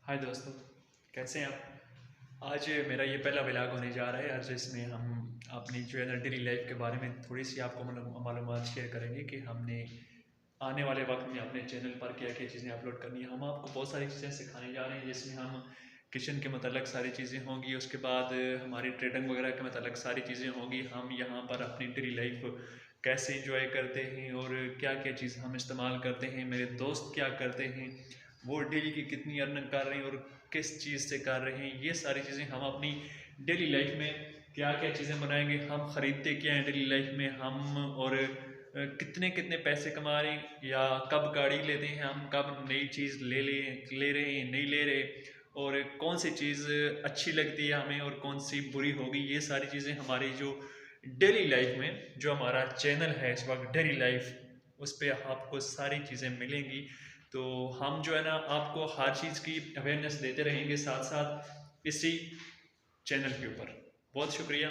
हाय दोस्तों, कैसे हैं आप। आज मेरा ये पहला व्लॉग होने जा रहा है। आज इसमें हम अपनी जो है ना डेली लाइफ के बारे में थोड़ी सी आपको मालूमात शेयर करेंगे कि हमने आने वाले वक्त में अपने चैनल पर क्या क्या चीज़ें अपलोड करनी है। हम आपको बहुत सारी चीज़ें सिखाने जा रहे हैं, जिसमें हम किचन के मतलब सारी चीज़ें होंगी। उसके बाद हमारी ट्रेडिंग वगैरह के मतलब सारी चीज़ें होंगी। हम यहाँ पर अपनी डेली लाइफ कैसे इंजॉय करते हैं और क्या क्या चीज़ हम इस्तेमाल करते हैं, मेरे दोस्त क्या करते हैं, वो डेली की कितनी अर्निंग कर रहे हैं और किस चीज़ से कर रहे हैं, ये सारी चीज़ें हम अपनी डेली लाइफ में क्या क्या चीज़ें बनाएंगे, हम ख़रीदते क्या हैं डेली लाइफ में हम, और कितने कितने पैसे कमा रहे हैं, या कब गाड़ी लेते हैं हम, कब नई चीज़ ले रहे हैं, नहीं ले रहे, और कौन सी चीज़ अच्छी लगती है हमें और कौन सी बुरी होगी। ये सारी चीज़ें हमारी जो डेली लाइफ में, जो हमारा चैनल है इस वक्त डेली लाइफ, उस पर आपको सारी चीज़ें मिलेंगी। तो हम जो है ना आपको हर चीज़ की अवेयरनेस देते रहेंगे साथ साथ इसी चैनल के ऊपर। बहुत शुक्रिया।